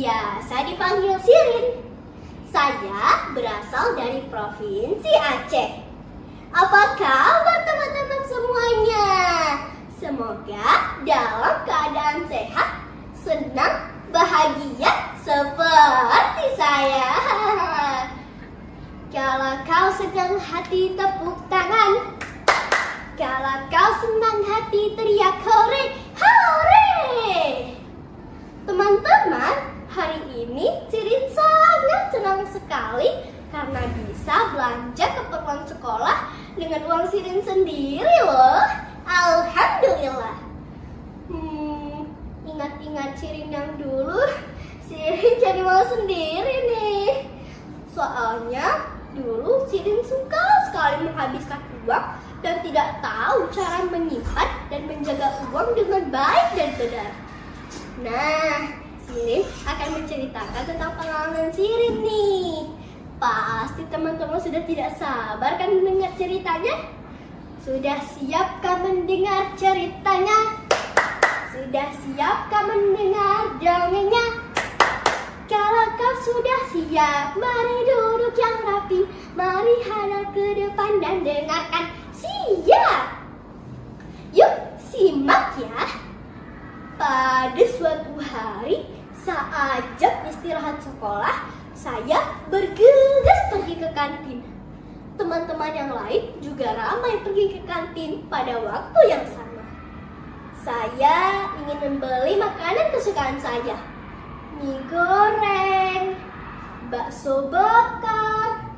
Biasa dipanggil Sirin. Saya berasal dari Provinsi Aceh. Apa kabar teman-teman semuanya? Semoga dalam keadaan sehat, senang, bahagia seperti saya. Kalau kau senang hati tepuk tangan. Kalau kau senang hati teriak hore, hore. Teman-teman, hari ini Sirin sangat senang sekali karena bisa belanja keperluan sekolah dengan uang Sirin sendiri loh. Alhamdulillah. Ingat-ingat Sirin yang dulu, Sirin jadi malu sendiri nih. Soalnya dulu Sirin suka sekali menghabiskan uang dan tidak tahu cara menyimpan dan menjaga uang dengan baik dan benar. Nah, Sirin akan menceritakan tentang pengalaman Sirin nih. Pasti teman-teman sudah tidak sabar kan mendengar ceritanya? Sudah siapkah mendengar ceritanya? Sudah siapkah mendengar dongengnya? Kalau kau sudah siap, mari duduk yang rapi. Mari hadap ke depan dan dengarkan. Siap! Yuk, simak ya. Pada suatu hari, saat jam istirahat sekolah, saya bergegas pergi ke kantin. Teman-teman yang lain juga ramai pergi ke kantin pada waktu yang sama. Saya ingin membeli makanan kesukaan saya. Mie goreng, bakso bakar,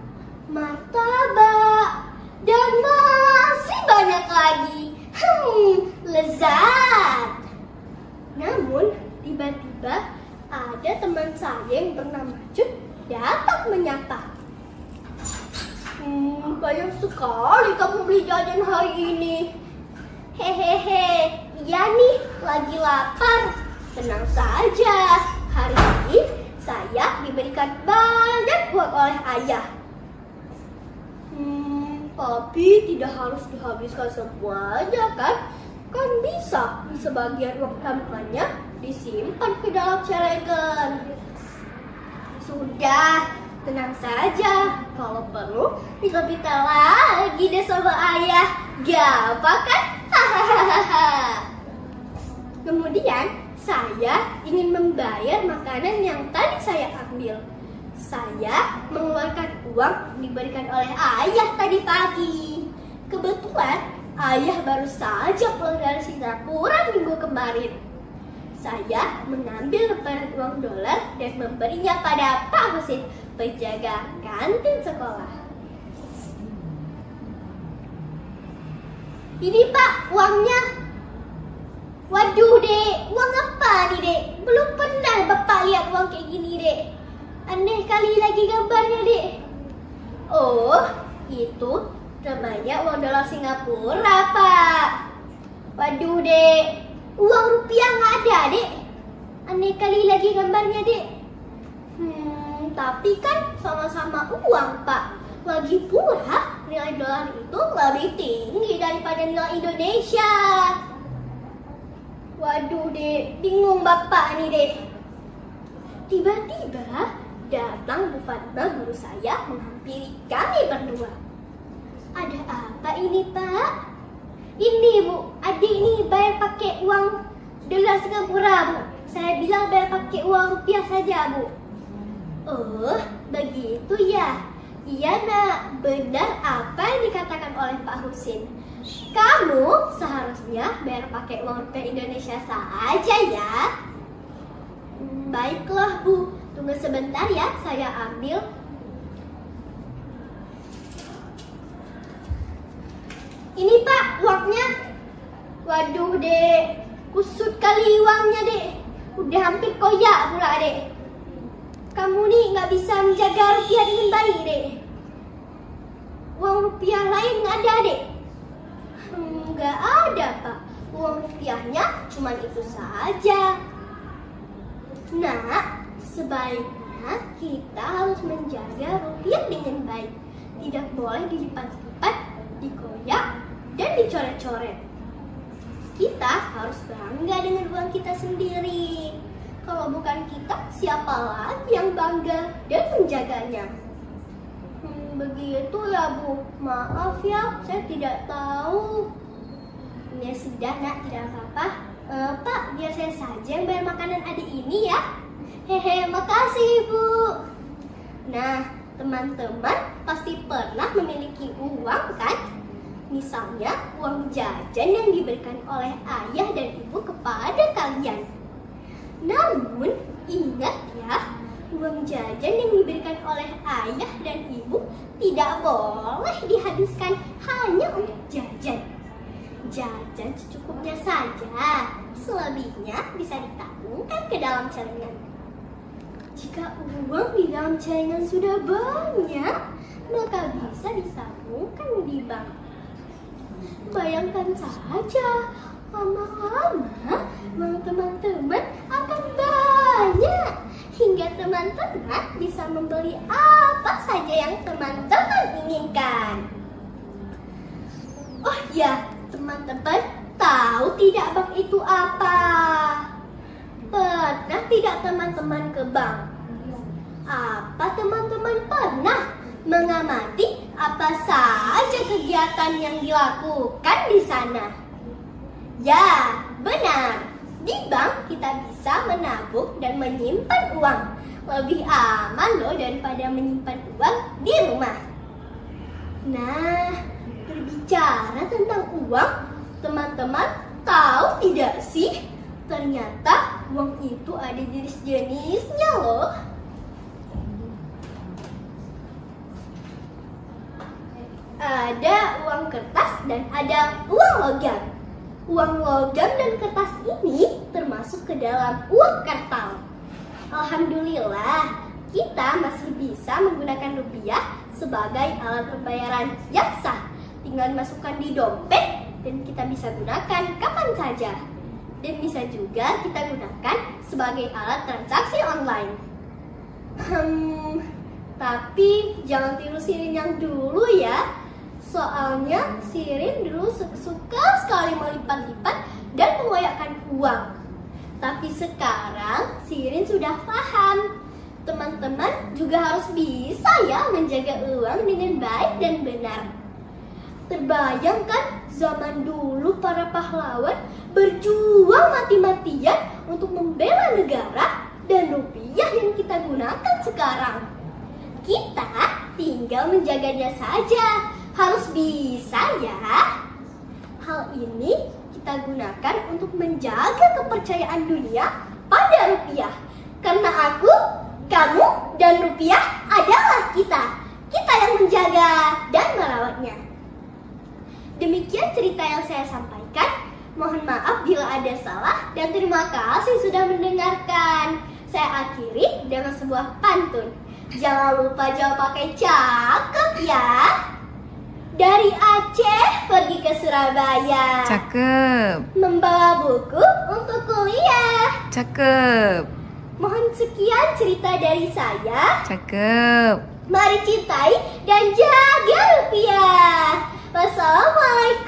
martabak, dan masih banyak lagi. Lezat. Namun, tiba-tiba ada teman saya yang bernama Cut datang menyapa. Banyak sekali kamu beli jajan hari ini. Hehehe, iya nih, lagi lapar. Tenang saja, hari ini saya diberikan banyak uang oleh ayah. Tapi tidak harus dihabiskan semuanya kan? Kan bisa sebagian uang tabungannya disimpan ke dalam celengan. Sudah, tenang saja. Kalau perlu bisa minta lagi deh sama ayah. Gampang kan? Hahaha. Kemudian saya ingin membayar makanan yang tadi saya ambil. Saya mengeluarkan uang diberikan oleh ayah tadi pagi. Kebetulan ayah baru saja pulang dari Singapura minggu kemarin. Saya mengambil lembaran uang dolar dan memberinya pada Pak Husin, penjaga kantin sekolah. Ini Pak, uangnya. Waduh dek, uang apa nih dek? Belum pernah Bapak lihat uang kayak gini dek. Aneh kali lagi gambarnya dek. Oh, itu namanya uang dolar Singapura Pak. Waduh dek, uang rupiah nggak ada dek. Aneh kali lagi gambarnya dek. Tapi kan sama-sama uang Pak. Lagi pula nilai dolar itu lebih tinggi daripada nilai Indonesia. Waduh dek, bingung Bapak nih dek. Tiba-tiba datang Bu Fatma, guru saya, menghampiri kami berdua. Ada apa ini Pak? Ini Bu, adik ini bayar pakai uang dolar Singapura Bu. Saya bilang bayar pakai uang rupiah saja Bu. Oh, begitu ya. Iya nak, benar apa yang dikatakan oleh Pak Husin. Kamu seharusnya bayar pakai uang rupiah Indonesia saja ya. Baiklah Bu, tunggu sebentar ya, saya ambil. Ini Pak uangnya. Waduh Dek, kusut kali uangnya Dek. Udah hampir koyak pula Dek. Kamu nih nggak bisa menjaga rupiah dengan baik Dek. Uang rupiah lain nggak ada Dek? Nggak ada Pak, uang rupiahnya cuma itu saja. Nah, sebaiknya kita harus menjaga rupiah dengan baik. Tidak boleh dilipat-lipat, dikoyak, dan dicoret-coret. Kita harus bangga dengan uang kita sendiri. Kalau bukan kita, siapa lagi yang bangga dan menjaganya? Begitu ya Bu, maaf ya, saya tidak tahu. Ya sudah Nak, tidak apa-apa. Pak, biar saya saja yang bayar makanan adik ini ya. Hehe, makasih Bu. Nah, teman-teman pasti pernah memiliki uang kan? Misalnya uang jajan yang diberikan oleh ayah dan ibu kepada kalian. Namun ingat ya, uang jajan yang diberikan oleh ayah dan ibu tidak boleh dihabiskan hanya untuk jajan. Jajan secukupnya saja, selebihnya bisa ditabungkan ke dalam celengan. Jika uang di dalam celengan sudah banyak, maka bisa ditabungkan di bank. Bayangkan saja, lama-lama uang teman-teman akan banyak, hingga teman-teman bisa membeli apa saja yang teman-teman inginkan. Oh ya, teman-teman tahu tidak bank itu apa? Pernah tidak teman-teman ke bank? Apa teman-teman pernah mengamati apa saja kegiatan yang dilakukan di sana? Ya, benar. Di bank kita bisa menabung dan menyimpan uang. Lebih aman loh daripada menyimpan uang di rumah. Nah, berbicara tentang uang, teman-teman tahu tidak sih? Ternyata uang itu ada jenis-jenisnya loh. Ada uang kertas dan ada uang logam. Uang logam dan kertas ini termasuk ke dalam uang kartal. Alhamdulillah, kita masih bisa menggunakan rupiah sebagai alat pembayaran yang sah. Tinggal dimasukkan di dompet dan kita bisa gunakan kapan saja. Dan bisa juga kita gunakan sebagai alat transaksi online. Tapi jangan tiru Sirin yang dulu ya. Soalnya Sirin dulu suka sekali melipat-lipat dan mengoyakkan uang. Tapi sekarang Sirin sudah paham. Teman-teman juga harus bisa ya menjaga uang dengan baik dan benar. Terbayang kan zaman dulu para pahlawan berjuang mati-matian untuk membela negara dan rupiah yang kita gunakan sekarang. Kita tinggal menjaganya saja. Harus bisa ya. Hal ini kita gunakan untuk menjaga kepercayaan dunia pada rupiah. Karena aku, kamu, dan rupiah adalah kita. Kita yang menjaga dan merawatnya. Demikian cerita yang saya sampaikan. Mohon maaf bila ada salah dan terima kasih sudah mendengarkan. Saya akhiri dengan sebuah pantun. Jangan lupa jawab pakai cakep ya. Dari Aceh pergi ke Surabaya. Cakep. Membawa buku untuk kuliah. Cakep. Mohon sekian cerita dari saya. Cakep. Mari cintai dan jaga rupiah. Wassalamualaikum.